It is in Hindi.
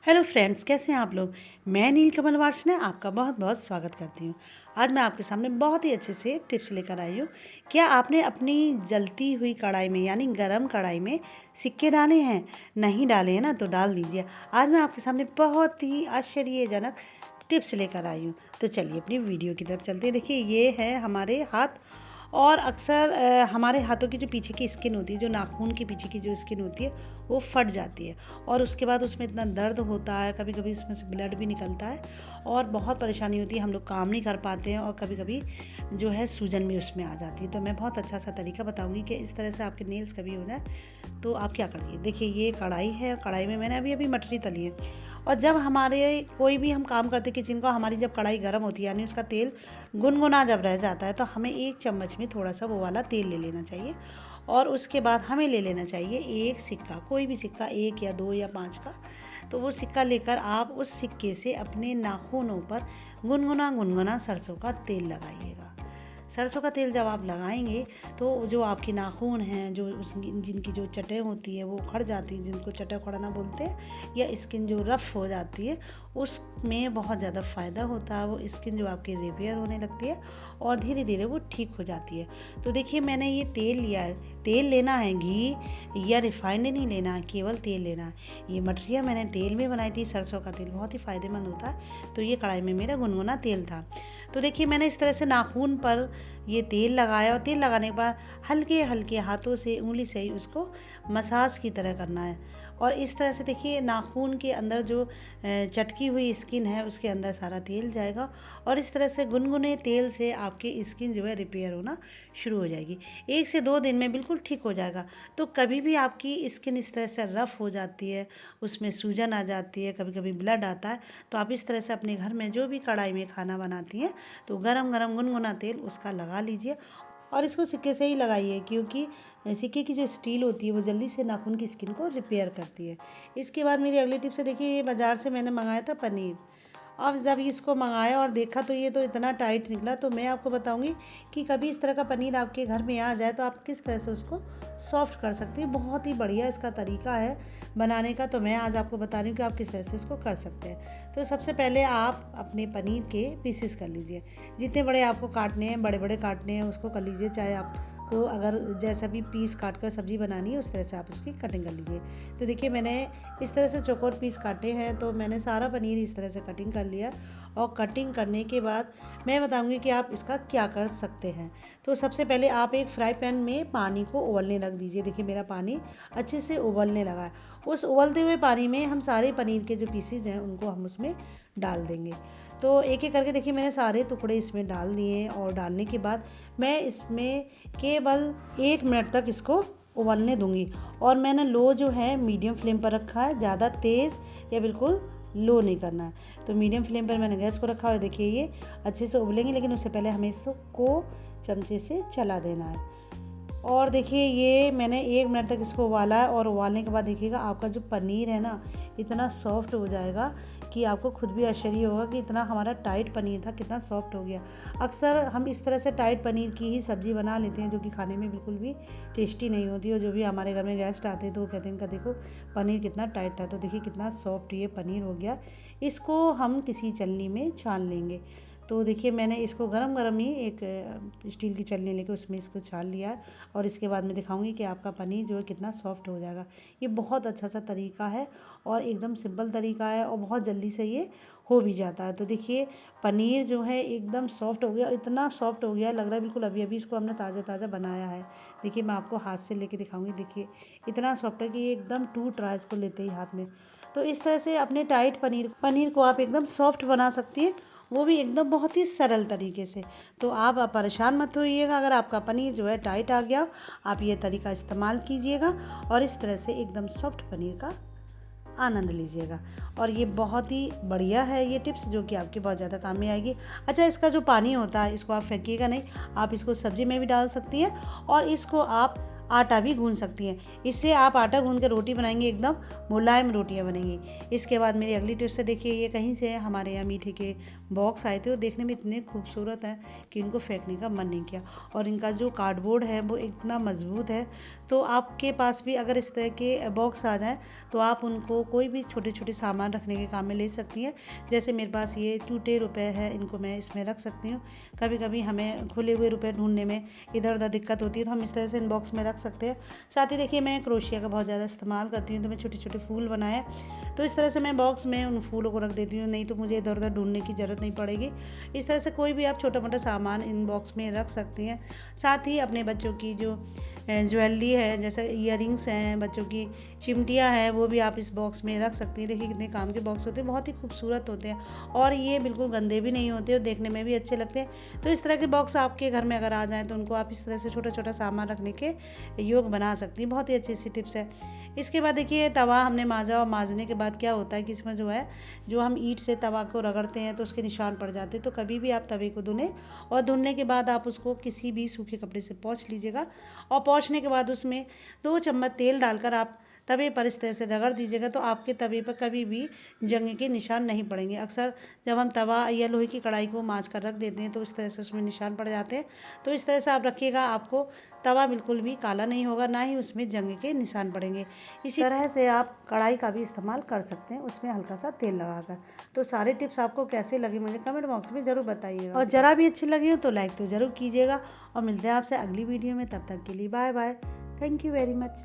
हेलो फ्रेंड्स, कैसे हैं आप लोग। मैं नीलकमल वार्ष्णेय आपका बहुत बहुत स्वागत करती हूँ। आज मैं आपके सामने बहुत ही अच्छे से टिप्स लेकर आई हूँ। क्या आपने अपनी जलती हुई कढ़ाई में यानी गरम कढ़ाई में सिक्के डाले हैं? नहीं डाले हैं ना, तो डाल दीजिए। आज मैं आपके सामने बहुत ही आश्चर्यजनक टिप्स लेकर आई हूँ। तो चलिए अपनी वीडियो की तरफ चलते हैं। देखिए, ये है हमारे हाथ। और अक्सर हमारे हाथों की जो पीछे की स्किन होती है, जो नाखून के पीछे की जो स्किन होती है, वो फट जाती है और उसके बाद उसमें इतना दर्द होता है, कभी कभी उसमें से ब्लड भी निकलता है और बहुत परेशानी होती है। हम लोग काम नहीं कर पाते हैं और कभी कभी जो है सूजन भी उसमें आ जाती है। तो मैं बहुत अच्छा सा तरीका बताऊंगी कि इस तरह से आपके नेल्स कभी हो जाए तो आप क्या करिए। देखिए, ये कढ़ाई है, कढ़ाई में मैंने अभी मटरी तली है। और जब हमारे कोई भी हम काम करते किचन का, हमारी जब कढ़ाई गर्म होती है यानी उसका तेल गुनगुना जब रह जाता है, तो हमें एक चम्मच में थोड़ा सा वो वाला तेल ले लेना चाहिए। और उसके बाद हमें ले लेना चाहिए एक सिक्का, कोई भी सिक्का, 1 या 2 या 5 का। तो वो सिक्का लेकर आप उस सिक्के से अपने नाखूनों पर गुनगुना गुनगुना सरसों का तेल लगाइएगा। सरसों का तेल जब आप लगाएंगे तो जो आपके नाखून हैं, जो जिनकी जो चटें होती है वो उखड़ जाती हैं, जिनको चटें उखड़ना बोलते हैं, या स्किन जो रफ़ हो जाती है, उसमें बहुत ज़्यादा फ़ायदा होता है। वो स्किन जो आपकी रिपेयर होने लगती है और धीरे धीरे वो ठीक हो जाती है। तो देखिए, मैंने ये तेल लिया है। तेल लेना है, घी या रिफाइंड नहीं लेना है, केवल तेल लेना है। ये मठरिया मैंने तेल में बनाई थी। सरसों का तेल बहुत ही फ़ायदेमंद होता है। तो ये कढ़ाई में मेरा गुनगुना तेल था। तो देखिए, मैंने इस तरह से नाखून पर ये तेल लगाया और तेल लगाने के बाद हल्के हल्के हाथों से, उंगली से ही उसको मसाज की तरह करना है। और इस तरह से देखिए, नाखून के अंदर जो चटकी हुई स्किन है उसके अंदर सारा तेल जाएगा और इस तरह से गुनगुने तेल से आपकी स्किन जो है रिपेयर होना शुरू हो जाएगी। 1 से 2 दिन में बिल्कुल ठीक हो जाएगा। तो कभी भी आपकी स्किन इस तरह से रफ़ हो जाती है, उसमें सूजन आ जाती है, कभी कभी ब्लड आता है, तो आप इस तरह से अपने घर में जो भी कढ़ाई में खाना बनाती हैं तो गरम गरम गुनगुना तेल उसका लगा लीजिए। और इसको सिक्के से ही लगाइए, क्योंकि सिक्के की जो स्टील होती है वो जल्दी से नाखून की स्किन को रिपेयर करती है। इसके बाद मेरी अगली टिप्स है। देखिए, ये बाज़ार से मैंने मंगाया था पनीर। अब जब इसको मंगाया और देखा तो ये तो इतना टाइट निकला। तो मैं आपको बताऊंगी कि कभी इस तरह का पनीर आपके घर में आ जाए तो आप किस तरह से उसको सॉफ्ट कर सकते हैं। बहुत ही बढ़िया इसका तरीका है बनाने का। तो मैं आज आपको बता रही हूँ कि आप किस तरह से इसको कर सकते हैं। तो सबसे पहले आप अपने पनीर के पीसेस कर लीजिए। जितने बड़े आपको काटने हैं, बड़े बड़े काटने हैं, उसको कर लीजिए। चाहे आपको अगर जैसा भी पीस काट कर सब्ज़ी बनानी है उस तरह से आप उसकी कटिंग कर लीजिए। तो देखिए, मैंने इस तरह से चौकोर पीस काटे हैं। तो मैंने सारा पनीर इस तरह से कटिंग कर लिया। और कटिंग करने के बाद मैं बताऊंगी कि आप इसका क्या कर सकते हैं। तो सबसे पहले आप एक फ्राई पैन में पानी को उबलने रख दीजिए। देखिए, मेरा पानी अच्छे से उबलने लगा है। उस उबलते हुए पानी में हम सारे पनीर के जो पीसीज हैं उनको हम उसमें डाल देंगे। तो एक एक करके देखिए, मैंने सारे टुकड़े इसमें डाल दिए और डालने के बाद मैं इसमें केवल 1 मिनट तक इसको उबलने दूंगी। और मैंने लो जो है मीडियम फ्लेम पर रखा है, ज़्यादा तेज़ या बिल्कुल लो नहीं करना है। तो मीडियम फ्लेम पर मैंने गैस को रखा है। देखिए, ये अच्छे से उबलेंगे, लेकिन उससे पहले हमें इसको चमचे से चला देना है। और देखिए, ये मैंने 1 मिनट तक इसको उबाला है। और उबालने के बाद देखिएगा, आपका जो पनीर है ना, इतना सॉफ्ट हो जाएगा कि आपको खुद भी आश्चर्य होगा कि इतना हमारा टाइट पनीर था, कितना सॉफ्ट हो गया। अक्सर हम इस तरह से टाइट पनीर की ही सब्ज़ी बना लेते हैं, जो कि खाने में बिल्कुल भी टेस्टी नहीं होती। और जो भी हमारे घर में गेस्ट आते हैं तो वो कहते हैं, इनका देखो पनीर कितना टाइट था। तो देखिए, कितना सॉफ्ट ये पनीर हो गया। इसको हम किसी छलनी में छान लेंगे। तो देखिए, मैंने इसको गरम गरम ही एक स्टील की छलनी लेके उसमें इसको छान लिया है। और इसके बाद मैं दिखाऊंगी कि आपका पनीर जो है कितना सॉफ्ट हो जाएगा। ये बहुत अच्छा सा तरीका है और एकदम सिंपल तरीका है और बहुत जल्दी से ये हो भी जाता है। तो देखिए, पनीर जो है एकदम सॉफ्ट हो गया, इतना सॉफ्ट हो गया, लग रहा है बिल्कुल अभी अभी इसको हमने ताज़ा ताज़ा बनाया है। देखिए, मैं आपको हाथ से लेके दिखाऊंगी। देखिए, इतना सॉफ्ट है कि ये एकदम टूट रहा है इसको लेते ही हाथ में। तो इस तरह से अपने टाइट पनीर को आप एकदम सॉफ्ट बना सकती हैं, वो भी एकदम बहुत ही सरल तरीके से। तो आप परेशान मत होइएगा अगर आपका पनीर जो है टाइट आ गया। आप ये तरीका इस्तेमाल कीजिएगा और इस तरह से एकदम सॉफ्ट पनीर का आनंद लीजिएगा। और ये बहुत ही बढ़िया है ये टिप्स, जो कि आपके बहुत ज़्यादा काम में आएगी। अच्छा, इसका जो पानी होता है इसको आप फेंकिएगा नहीं, आप इसको सब्जी में भी डाल सकती हैं और इसको आप आटा भी गूंद सकती हैं। इससे आप आटा गूंद के रोटी बनाएंगे, एकदम मुलायम रोटियां बनेंगी। इसके बाद मेरी अगली टिप्स है, देखिए ये कहीं से हमारे यहाँ मीठे के बॉक्स आए थे, वो देखने में इतने खूबसूरत हैं कि इनको फेंकने का मन नहीं किया। और इनका जो कार्डबोर्ड है वो इतना मजबूत है, तो आपके पास भी अगर इस तरह के बॉक्स आ जाएँ तो आप उनको कोई भी छोटे छोटे सामान रखने के काम में ले सकती हैं। जैसे मेरे पास ये टूटे रुपए है, इनको मैं इसमें रख सकती हूँ। कभी कभी हमें खुले हुए रुपए ढूंढने में इधर उधर दिक्कत होती है, तो हम इस तरह से इन बॉक्स में रख सकते हैं। साथ ही देखिए मैं क्रोशिया का बहुत ज़्यादा इस्तेमाल करती हूँ, तो मैं छोटे छोटे फूल बनाए, तो इस तरह से मैं बॉक्स में उन फूलों को रख देती हूँ, नहीं तो मुझे इधर उधर ढूंढने की ज़रूरत नहीं पड़ेगी। इस तरह से कोई भी आप छोटा मोटा सामान इन बॉक्स में रख सकती हैं। साथ ही अपने बच्चों की जो ज्वेलरी है, जैसे ईयरिंग्स हैं, बच्चों की चिमटियाँ हैं, वो भी आप इस बॉक्स में रख सकती हैं। देखिए कितने काम के बॉक्स होते हैं, बहुत ही खूबसूरत होते हैं और ये बिल्कुल गंदे भी नहीं होते और देखने में भी अच्छे लगते हैं। तो इस तरह के बॉक्स आपके घर में अगर आ जाएँ तो उनको आप इस तरह से छोटा छोटा सामान रखने के योग बना सकती हैं। बहुत ही अच्छी सी टिप्स है। इसके बाद देखिए तवा हमने मांजा, और मांजने के बाद क्या होता है कि इसमें जो है, जो हम ईंट से तवा को रगड़ते हैं तो उसके निशान पड़ जाते हैं। तो कभी भी आप तवे को धुलें और धुलने के बाद आप उसको किसी भी सूखे कपड़े से पोंछ लीजिएगा, और पोंछने के बाद उसमें 2 चम्मच तेल डालकर आप तवे पर इस तरह से रगड़ दीजिएगा, तो आपके तवे पर कभी भी जंग के निशान नहीं पड़ेंगे। अक्सर जब हम तवा या लोहे की कढ़ाई को मांज कर रख देते हैं तो इस तरह से उसमें निशान पड़ जाते हैं। तो इस तरह से आप रखिएगा, आपको तवा बिल्कुल भी काला नहीं होगा, ना ही उसमें जंग के निशान पड़ेंगे। इसी तरह से आप कढ़ाई का भी इस्तेमाल कर सकते हैं, उसमें हल्का सा तेल लगाकर। तो सारे टिप्स आपको कैसे लगे मुझे कमेंट बॉक्स में ज़रूर बताइएगा, और ज़रा भी अच्छी लगी हो तो लाइक तो ज़रूर कीजिएगा। और मिलते हैं आपसे अगली वीडियो में, तब तक के लिए bye bye. Thank you very much.